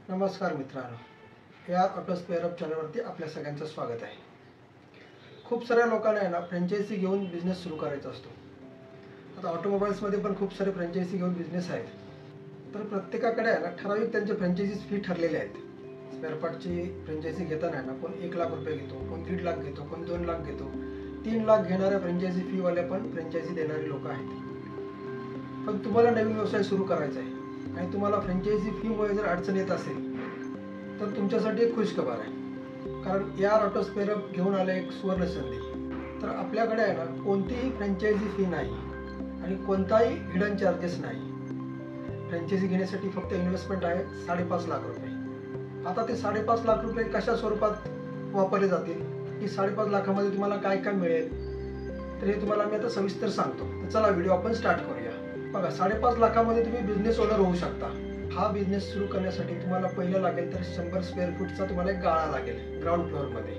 नमस्कार मित्रांनो, या ऑटो स्पेअर अप चॅनलवरती आपल्या सगळ्यांचं स्वागत आहे. खूप साऱ्या लोकांना आहे ना फ्रँचायझी घेऊन बिझनेस सुरू करायचा असतो. आता ऑटोमोबाईल्समध्ये पण खूप सारे फ्रँचायझी घेऊन बिझनेस आहेत. तर प्रत्येकाकडे आहे ना ठराविक त्यांचे फ्रँचायझीज फी ठरलेले आहेत. स्पेअर पार्टची फ्रँचायझी घेताना ना कोण 1 लाख रुपये घेतो, कोण 1.5 लाख घेतो, कोण 2 लाख घेतो, 3 लाख घेणाऱ्या फ्रँचायझी फीवाले पण फ्रँचायझी देणारे लोक आहेत. पण तुम्हाला नवीन व्यवसाय सुरू करायचा आहे आणि तुम्हाला फ्रँचायझी फीमुळे जर अडचण येत असेल तर तुमच्यासाठी एक खुशखबर आहे. कारण यार ऑटो स्पेअर अप घेऊन आले एक सुवर्ण संधी. तर आपल्याकडे आहे ना कोणतीही फ्रँचायझी फी नाही आणि कोणताही हिडन चार्जेस नाही. फ्रँचायझी घेण्यासाठी फक्त इन्व्हेस्टमेंट आहे 5.5 लाख रुपये. आता ते 5.5 लाख रुपये कशा स्वरूपात वापरले जातील, की 5.5 लाखामध्ये तुम्हाला काय काय मिळेल, तर हे तुम्हाला मी आता सविस्तर सांगतो. तर चला व्हिडिओ आपण स्टार्ट करूया. बघा, 5.5 लाखामध्ये तुम्ही बिझनेस ओनर होऊ शकता. हा बिझनेस सुरू करण्यासाठी तुम्हाला पहिलं लागेल तर 100 स्क्वेअर फूटचा तुम्हाला एक गाळा लागेल. ग्राउंड फ्लोअरमध्ये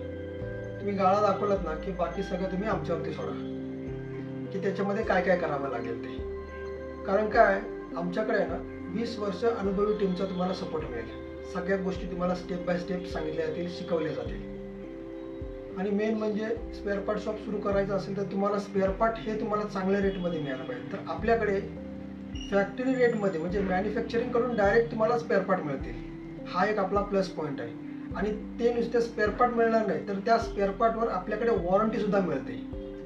तुम्ही गाळा दाखवलात ना की बाकी सगळं तुम्ही आमच्यावरती सोडा की त्याच्यामध्ये काय काय करावं लागेल ते. कारण काय, आमच्याकडे आहे ना 20 वर्ष अनुभवी टीमचा तुम्हाला सपोर्ट मिळेल. सगळ्या गोष्टी तुम्हाला स्टेप बाय स्टेप सांगितल्या जातील, शिकवल्या जातील. आणि मेन म्हणजे स्पेअर पार्ट शॉप सुरू करायचं असेल तर तुम्हाला स्पेअर पार्ट हे तुम्हाला चांगल्या रेटमध्ये मिळायला पाहिजे. तर आपल्याकडे फॅक्टरी रेटमध्ये म्हणजे मॅन्युफॅक्चरिंग करून डायरेक्ट तुम्हाला स्पेअर पार्ट मिळतील. हा एक आपला प्लस पॉईंट आहे. आणि ते नुसते स्पेअर पार्ट मिळणार नाही तर त्या स्पेअर पार्टवर आपल्याकडे वॉरंटी सुद्धा मिळते.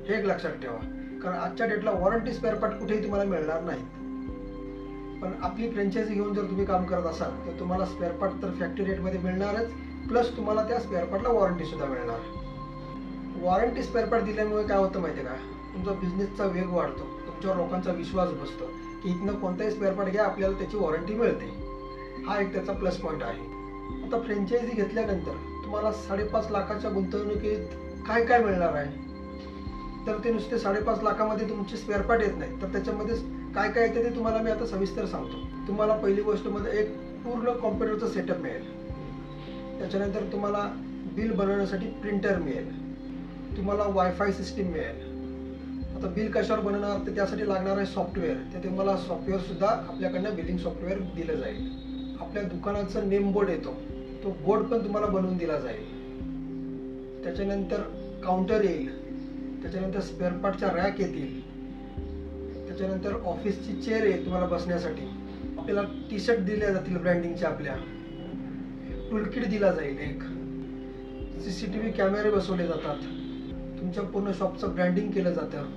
हे एक लक्षात ठेवा, कारण आजच्या डेटला वॉरंटी स्पेअर पार्ट कुठेही तुम्हाला मिळणार नाहीत. पण आपली फ्रँचायझी घेऊन जर तुम्ही काम करत असाल तर तुम्हाला स्पेअर पार्ट तर फॅक्टरी रेटमध्ये मिळणारच, प्लस तुम्हाला त्या स्पेअर पार्टला वॉरंटी सुद्धा मिळणार. वॉरंटी स्पेअर पार्ट दिल्यामुळे काय होतं माहिती आहे का, तुमचा बिझनेसचा वेग वाढतो, तुमच्यावर लोकांचा विश्वास बसतो की इथनं कोणताही स्पेअर पार्ट घ्या आपल्याला त्याची वॉरंटी मिळते. हा एक त्याचा प्लस पॉईंट आहे. आता फ्रँचायझी घेतल्यानंतर तुम्हाला 5.5 लाखाच्या गुंतवणुकीत काय काय मिळणार आहे, तर ते नुसते 5.5 लाखामध्ये तुमचे स्पेअर पार्ट येत नाही, तर त्याच्यामध्ये काय काय येते ते तुम्हाला मी आता सविस्तर सांगतो. तुम्हाला पहिली गोष्ट म्हणजे एक पूर्ण कॉम्प्युटरचं सेटअप मिळेल. त्याच्यानंतर तुम्हाला बिल बनवण्यासाठी प्रिंटर मिळेल. तुम्हाला वायफाय सिस्टीम मिळेल. आता बिल कशावर बनवणार तर त्यासाठी लागणार आहे सॉफ्टवेअर. ते तुम्हाला सॉफ्टवेअर सुद्धा आपल्याकडनं बिलिंग सॉफ्टवेअर दिलं जाईल. आपल्या दुकानाचं नेम बोर्ड येतो, तो बोर्ड पण तुम्हाला बनवून दिला जाईल. त्याच्यानंतर काउंटर येईल. त्याच्यानंतर स्पेअर पार्टच्या रॅक येतील. त्याच्यानंतर ऑफिसची चेअर येईल तुम्हाला बसण्यासाठी. आपल्याला टी शर्ट दिल्या जातील ब्रँडिंगच्या. आपल्या टूलकिट दिला जाईल. एक CCTV कॅमेरे बसवले जातात. तुमच्या पूर्ण शॉपचं ब्रँडिंग केलं जातं.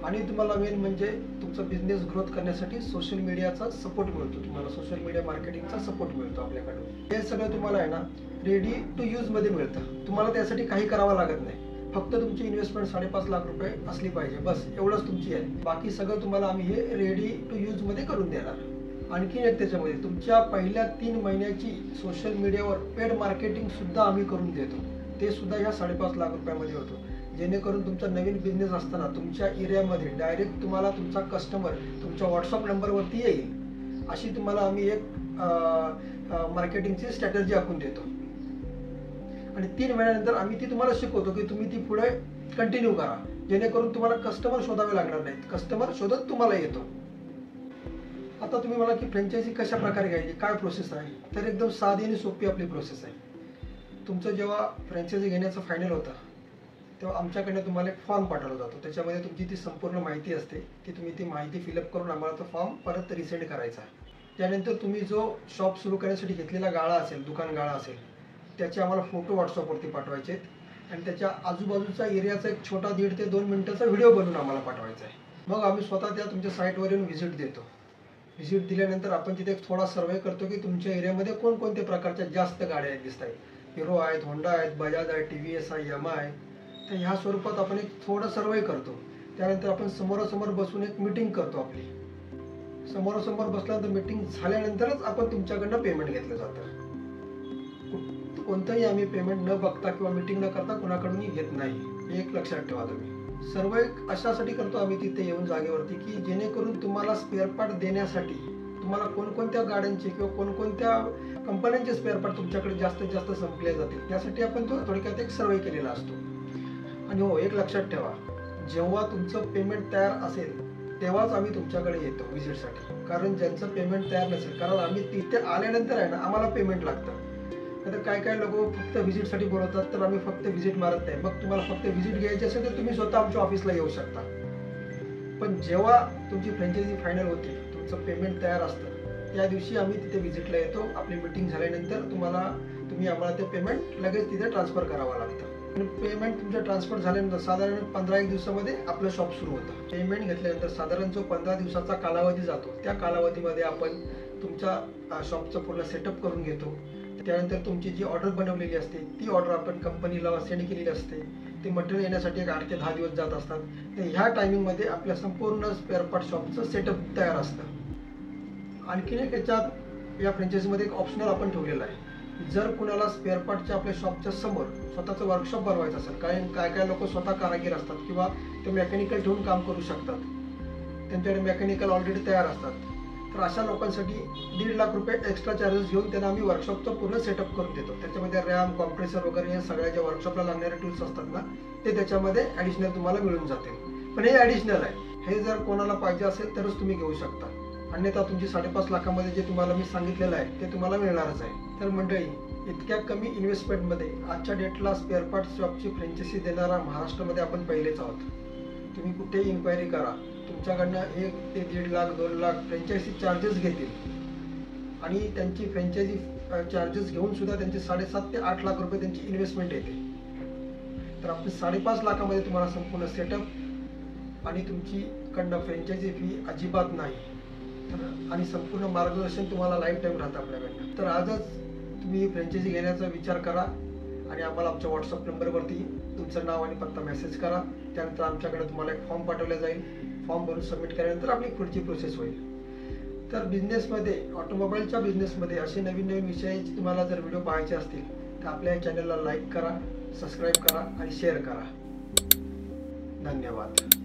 आणि तुम्हाला मेन म्हणजे तुमचा बिझनेस ग्रोथ करण्यासाठी सोशल मीडियाचा सपोर्ट मिळतो. तुम्हाला सोशल मीडिया मार्केटिंगचा सपोर्ट मिळतो आपल्याकडून. हे सगळं तुम्हाला आहे ना रेडी टू यूजमध्ये मिळतं. तुम्हाला त्यासाठी काही करावं लागत नाही. फक्त तुमची इन्व्हेस्टमेंट 5.5 लाख रुपये असली पाहिजे, बस एवढंच तुमची आहे. बाकी सगळं तुम्हाला आम्ही हे रेडी टू यूजमध्ये करून देणार. आणखी एक त्याच्यामध्ये तुमच्या पहिल्या 3 महिन्याची सोशल मीडियावर पेड मार्केटिंग सुद्धा आम्ही करून देतो. ते सुद्धा ह्या 5.5 लाख रुपयामध्ये होतो. जेणेकरून तुमचा नवीन बिझनेस असताना तुमच्या एरियामध्ये डायरेक्ट तुम्हाला तुमचा कस्टमर तुमच्या व्हॉट्सअप नंबरवरती येईल, अशी तुम्हाला आम्ही एक मार्केटिंगची स्ट्रॅटेजी आखून देतो. आणि 3 महिन्यानंतर आम्ही ती तुम्हाला शिकवतो की तुम्ही ती पुढे कंटिन्यू करा, जेणेकरून तुम्हाला कस्टमर शोधावे लागणार नाहीत. कस्टमर शोधत तुम्हाला येतो. आता तुम्ही मला की फ्रँचायझी कशा प्रकारे घ्यायची, काय प्रोसेस आहे, तर एकदम साधी आणि सोपी आपली प्रोसेस आहे. तुमचं जेव्हा फ्रँचायझी घेण्याचं फायनल होतं तेव्हा आमच्याकडनं तुम्हाला एक फॉर्म पाठवला जातो. त्याच्यामध्ये तुमची ती संपूर्ण माहिती असते की तुम्ही ती माहिती फिलअप करून आम्हाला तो फॉर्म परत रिसेंड करायचा. त्यानंतर तुम्ही जो शॉप सुरू करण्यासाठी घेतलेला गाळा असेल, दुकान गाळा असेल, त्याचे आम्हाला फोटो व्हॉट्सअपवरती पाठवायचे आहेत. आणि त्याच्या आजूबाजूचा एरियाचा एक छोटा 1.5 ते 2 मिनिटाचा व्हिडिओ बनवून आम्हाला पाठवायचा आहे. मग आम्ही स्वतः त्या तुमच्या साईटवर येऊन व्हिजिट देतो. व्हिजिट दिल्यानंतर आपण तिथे एक थोडा सर्वे करतो की तुमच्या एरियामध्ये कोणकोणत्या प्रकारच्या जास्त गाड्या दिसत आहेत. हिरो आहेत, होंडा आहेत, बजाज आहे, TVS आहे, यमा आहे. तर ह्या स्वरूपात आपण एक थोडं सर्वे करतो. त्यानंतर आपण समोरासमोर बसून एक मीटिंग करतो. आपली समोरासमोर बसल्यानंतर मीटिंग झाल्यानंतरच आपण तुमच्याकडनं पेमेंट घेतलं जातं. कोणतंही आम्ही पेमेंट न बघता किंवा मीटिंग न करता कोणाकडूनही घेत नाही. हे एक लक्षात ठेवा तुम्ही. सर्वे अशासाठी करतो आम्ही तिथे येऊन जागेवरती की जेणेकरून तुम्हाला स्पेअर पार्ट देण्यासाठी तुम्हाला कोणकोणत्या गाड्यांचे किंवा कोणकोणत्या कंपन्यांचे स्पेअर पार्ट तुमच्याकडे जास्तीत जास्त संपले जातील, त्यासाठी आपण तो थोडक्यात एक सर्वे केलेला असतो. आणि हो, एक लक्षात ठेवा, जेव्हा तुमचं पेमेंट तयार असेल तेव्हाच आम्ही तुमच्याकडे येतो व्हिजिटसाठी. कारण ज्यांचं पेमेंट तयार नसेल, कारण आम्ही तिथे आल्यानंतर आहे ना आम्हाला पेमेंट लागतं. आता काय लोक फक्त व्हिजिटसाठी बोलवतात, तर आम्ही फक्त व्हिजिट मारत नाही. मग तुम्हाला फक्त व्हिजिट घ्यायची असेल तर तुम्ही स्वतः आमच्या ऑफिसला येऊ शकता. पण जेव्हा तुमची फ्रँचायझी फायनल होते, तुमचं पेमेंट तयार असतं, त्या दिवशी आम्ही तिथे व्हिजिटला येतो. आपली मीटिंग झाल्यानंतर तुम्ही आम्हाला ते पेमेंट लगेच तिथे ट्रान्सफर करावं लागतं. पेमेंट तुमचं ट्रान्सफर झाल्यानंतर साधारण 15-1 दिवसामध्ये आपलं शॉप सुरू होतं. पेमेंट घेतल्यानंतर साधारण जो 15 दिवसाचा कालावधी जातो, त्या कालावधीमध्ये आपण तुमच्या शॉपचं पूर्ण सेटअप करून घेतो. त्यानंतर तुमची जी ऑर्डर बनवलेली असते ती ऑर्डर आपण कंपनीला सेंड केलेली असते. ते मटेरियल येण्यासाठी 8 ते 10 दिवस जात असतात. तर ह्या टायमिंगमध्ये आपल्या संपूर्ण स्पेअर पार्ट शॉपचं सेटअप तयार असतं. आणखीन एक याच्यात या फ्रँचायझीमध्ये एक ऑप्शनल आपण ठेवलेलं आहे. जर कुणाला स्पेअर पार्टच्या आपल्या शॉपच्या समोर स्वतःचं वर्कशॉप बनवायचं असेल, काय लोक स्वतः कारागीर असतात किंवा ते मेकॅनिकल ठेवून काम करू शकतात, त्यांच्याकडे मेकॅनिकल ऑलरेडी तयार असतात, तर अशा लोकांसाठी 1.5 लाख रुपये एक्स्ट्रा चार्जेस घेऊन त्यांना आम्ही वर्कशॉपचं पूर्ण सेटअप करून देतो. त्याच्यामध्ये रॅम, कॉम्प्रेसर वगैरे या सगळ्या ज्या वर्कशॉपला लागणारे टूल्स असतात ना, ते त्याच्यामध्ये ॲडिशनल तुम्हाला मिळून जातील. पण हे ॲडिशनल आहे. हे जर कोणाला पाहिजे असेल तरच तुम्ही घेऊ शकता. अन्यथा तुमची 5.5 लाखामध्ये जे तुम्हाला मी सांगितलेलं आहे ते तुम्हाला मिळणारच आहे. तर मंडळी, इतक्या कमी इन्व्हेस्टमेंटमध्ये आजच्या डेटला स्पेअर पार्ट शॉपची फ्रँचायझी देणारा महाराष्ट्रामध्ये आपण पहिलेच आहोत. तुम्ही कुठेही इन्क्वायरी करा, तुमच्याकडनं 1 ते 1.5 लाख 2 लाख फ्रँचायझी चार्जेस घेतील आणि त्यांची फ्रँचायझी चार्जेस घेऊन सुद्धा त्यांचे 7.5 ते 8 लाख रुपये त्यांची इन्व्हेस्टमेंट येते. तर आपली 5.5 लाखामध्ये तुम्हाला संपूर्ण सेटअप आणि तुमची कडनं फ्रँचायझी फी अजिबात नाही आणि संपूर्ण मार्गदर्शन तुम्हाला लाईफ टाईम राहतं आपल्याकडनं. तर आजच तुम्ही फ्रँचायझी घेण्याचा विचार करा आणि आम्हाला आमच्या व्हॉट्सअप नंबरवरती तुमचं नाव आणि पत्ता मेसेज करा. त्यानंतर आमच्याकडे तुम्हाला एक फॉर्म पाठवला जाईल. फॉर्म भरून सबमिट केल्यानंतर आपली पुढची प्रोसेस होईल. तर बिझनेसमध्ये, ऑटोमोबाईलच्या बिझनेसमध्ये असे नवीन विषयाचे तुम्हाला जर व्हिडिओ पाहायचे असतील तर आपल्या चॅनलला लाईक करा, सबस्क्राईब करा आणि शेअर करा. धन्यवाद.